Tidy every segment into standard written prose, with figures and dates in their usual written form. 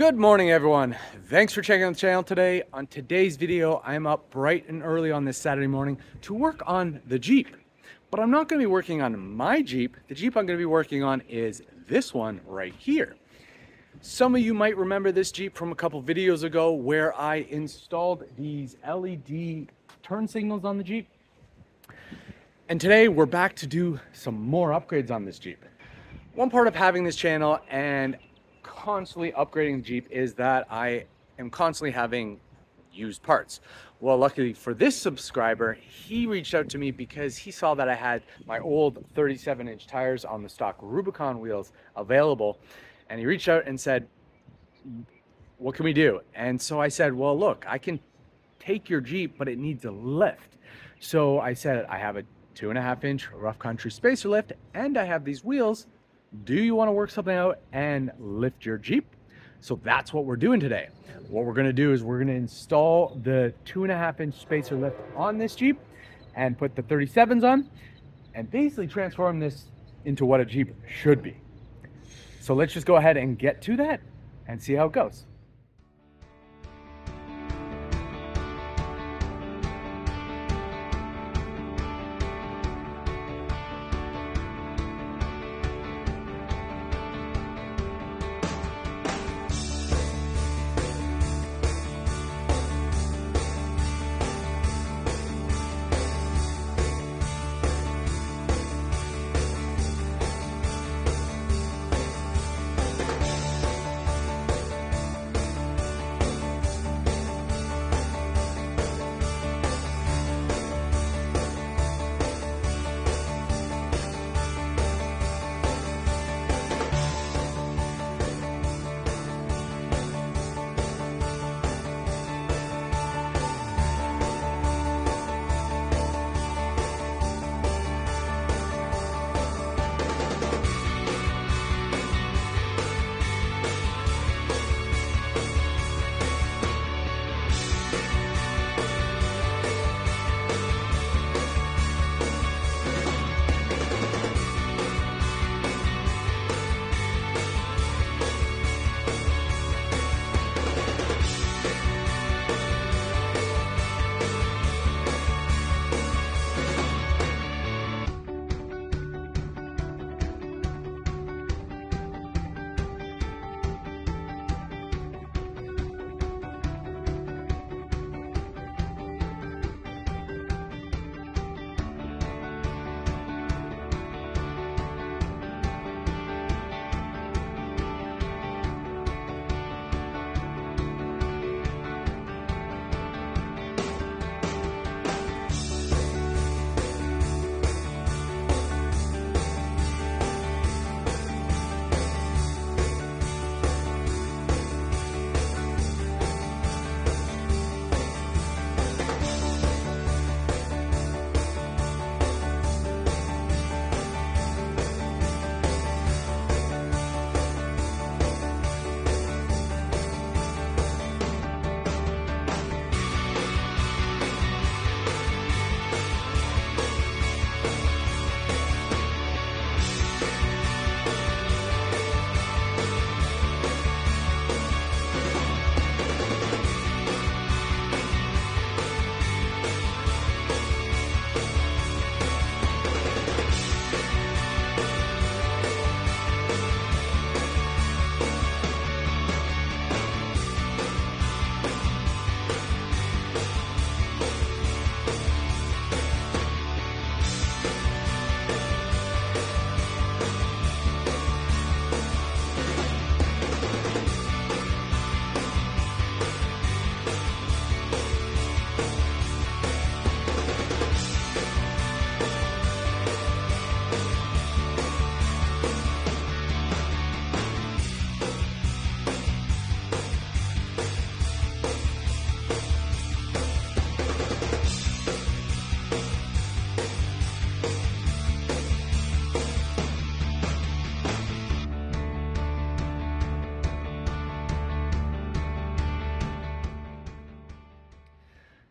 Good morning, everyone. Thanks for checking out the channel today. On today's video, I'm up bright and early on this Saturday morning to work on the Jeep. But I'm not going to be working on my Jeep. The Jeep I'm going to be working on is this one right here. Some of you might remember this Jeep from a couple videos ago where I installed these LED turn signals on the Jeep. And today we're back to do some more upgrades on this Jeep. One part of having this channel and constantly upgrading the Jeep is that I am constantly having used parts. Well, luckily for this subscriber, he reached out to me because he saw that I had my old 37-inch tires on the stock Rubicon wheels available, and he reached out and said, what can we do? And so I said, well, look, I can take your Jeep, but it needs a lift. So I said, I have a 2.5-inch rough country spacer lift and I have these wheels. Do you want to work something out and lift your Jeep? So that's what we're doing today. What we're going to do is we're going to install the 2.5-inch spacer lift on this Jeep and put the 37s on and basically transform this into what a Jeep should be. So let's just go ahead and get to that and see how it goes.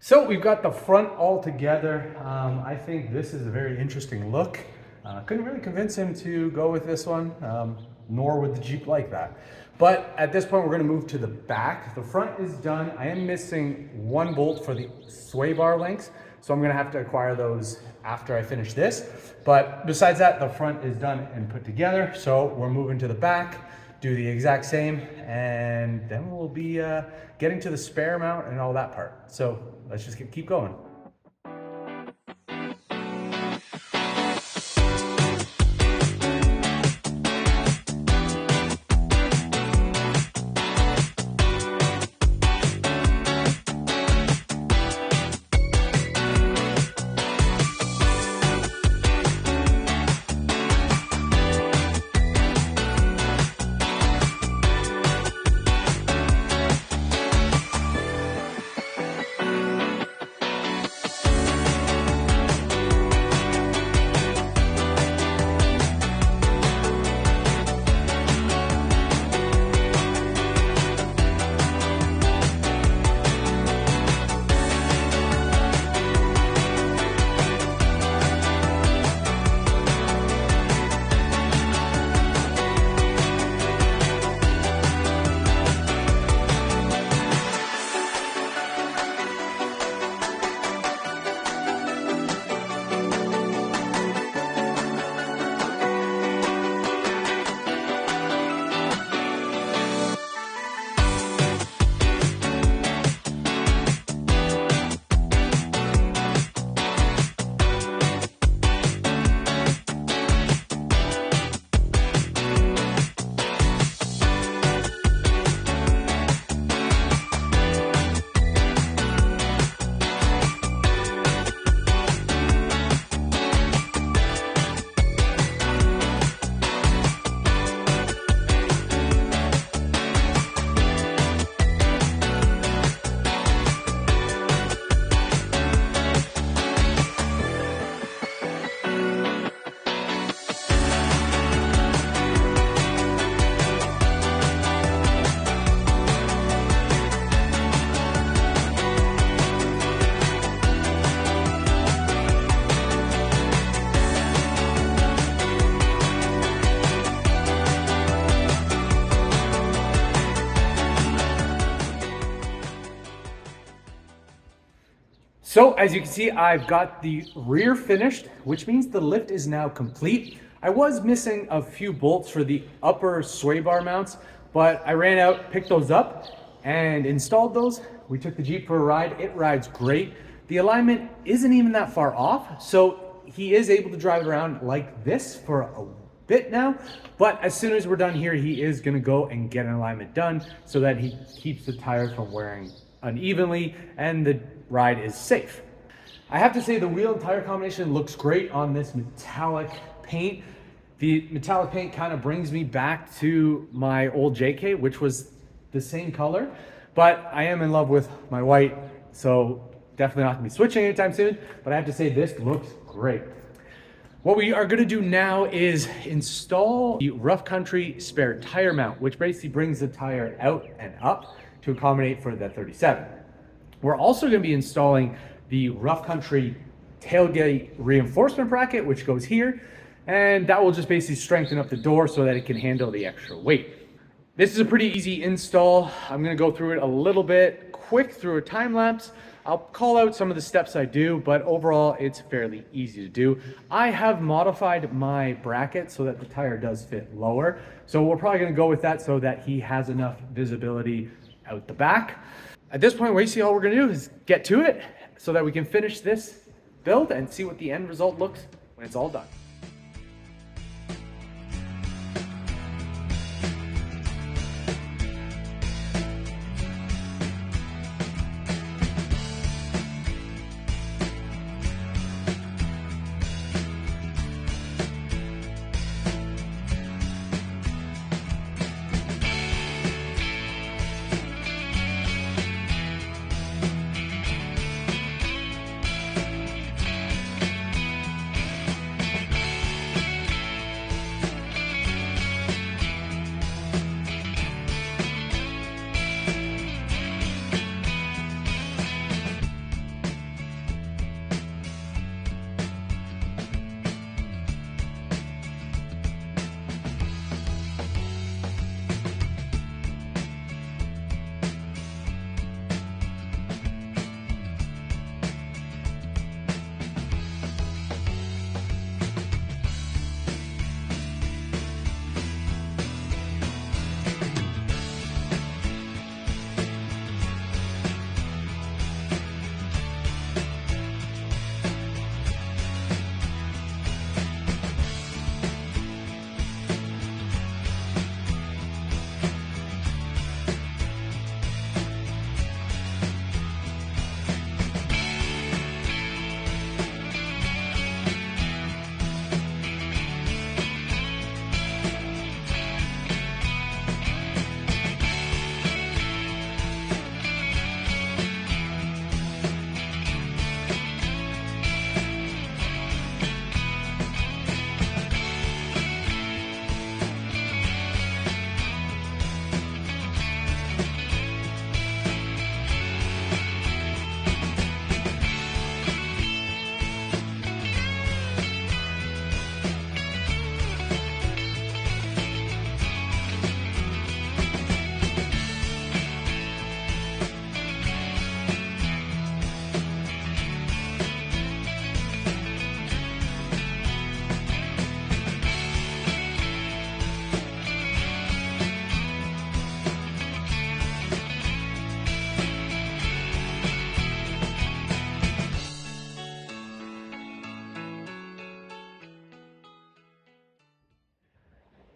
So we've got the front all together. I think this is a very interesting look. Couldn't really convince him to go with this one, nor would the Jeep like that. But at this point, we're gonna move to the back. The front is done. I am missing one bolt for the sway bar links, so I'm gonna have to acquire those after I finish this. But besides that, the front is done and put together. So we're moving to the back, do the exact same, and then we'll be getting to the spare mount and all that part. So let's just keep going. So as you can see, I've got the rear finished, which means the lift is now complete. I was missing a few bolts for the upper sway bar mounts, but I ran out, picked those up and installed those. We took the Jeep for a ride. It rides great. The alignment isn't even that far off, so he is able to drive it around like this for a bit now, but as soon as we're done here, he is gonna go and get an alignment done so that he keeps the tires from wearing unevenly and the ride is safe. I have to say the wheel and tire combination looks great on this metallic paint. The metallic paint kind of brings me back to my old JK, which was the same color, but I am in love with my white, so definitely not gonna be switching anytime soon, but I have to say this looks great. What we are gonna do now is install the Rough Country spare tire mount, which basically brings the tire out and up to accommodate for the 37. We're also gonna be installing the Rough Country tailgate reinforcement bracket, which goes here, and that will just basically strengthen up the door so that it can handle the extra weight. This is a pretty easy install. I'm gonna go through it a little bit quick through a time lapse. I'll call out some of the steps I do, but overall it's fairly easy to do. I have modified my bracket so that the tire does fit lower. So we're probably gonna go with that so that he has enough visibility out the back. At this point, basically all we're gonna do is get to it so that we can finish this build and see what the end result looks when it's all done.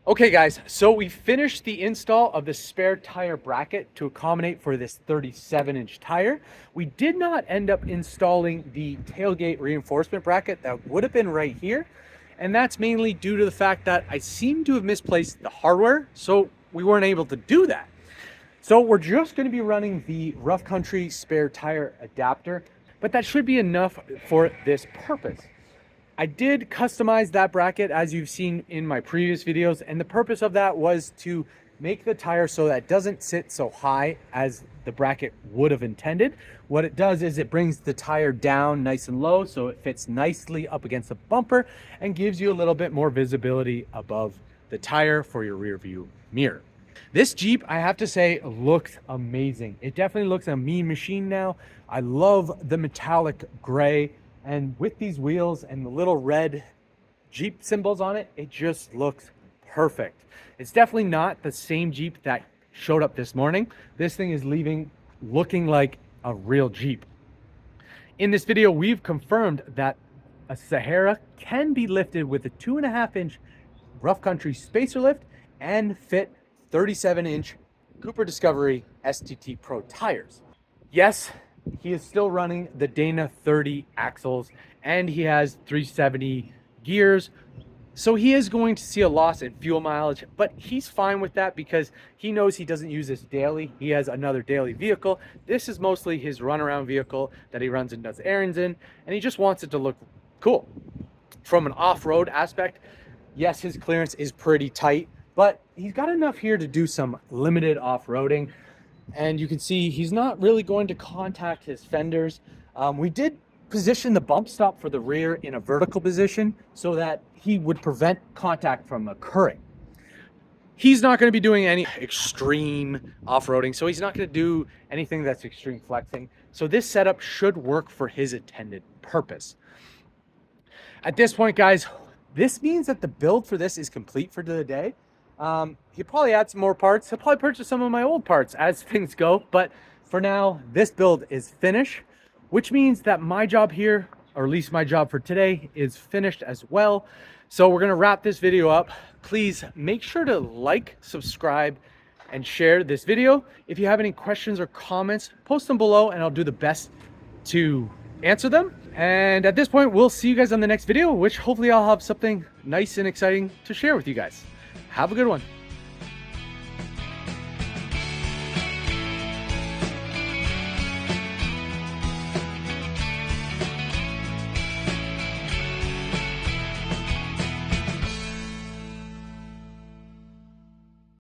Okay guys, so we finished the install of the spare tire bracket to accommodate for this 37-inch tire. We did not end up installing the tailgate reinforcement bracket that would have been right here. And that's mainly due to the fact that I seem to have misplaced the hardware, so we weren't able to do that. So we're just going to be running the rough country spare tire adapter, but that should be enough for this purpose. I did customize that bracket as you've seen in my previous videos, and the purpose of that was to make the tire so that it doesn't sit so high as the bracket would have intended. What it does is it brings the tire down nice and low so it fits nicely up against the bumper and gives you a little bit more visibility above the tire for your rear view mirror. This Jeep, I have to say, looks amazing. It definitely looks a mean machine now. I love the metallic gray. And with these wheels and the little red Jeep symbols on it, it just looks perfect. It's definitely not the same Jeep that showed up this morning. This thing is leaving looking like a real Jeep. In this video, we've confirmed that a Sahara can be lifted with a 2.5-inch rough country spacer lift and fit 37-inch Cooper Discovery STT Pro tires. Yes, he is still running the Dana 30 axles and he has 370 gears. So he is going to see a loss in fuel mileage, but he's fine with that because he knows he doesn't use this daily. He has another daily vehicle. This is mostly his runaround vehicle that he runs and does errands in, and he just wants it to look cool. From an off-road aspect, yes, his clearance is pretty tight, but he's got enough here to do some limited off-roading. And you can see he's not really going to contact his fenders. We did position the bump stop for the rear in a vertical position so that he would prevent contact from occurring. He's not going to be doing any extreme off-roading, so he's not going to do anything that's extreme flexing. So this setup should work for his intended purpose. At this point, guys, this means that the build for this is complete for the day. He'll probably add some more parts. He'll probably purchase some of my old parts as things go. But for now, this build is finished, which means that my job here, or at least my job for today, is finished as well. So we're going to wrap this video up. Please make sure to like, subscribe, and share this video. If you have any questions or comments, post them below and I'll do the best to answer them. And at this point, we'll see you guys on the next video, which hopefully I'll have something nice and exciting to share with you guys. Have a good one.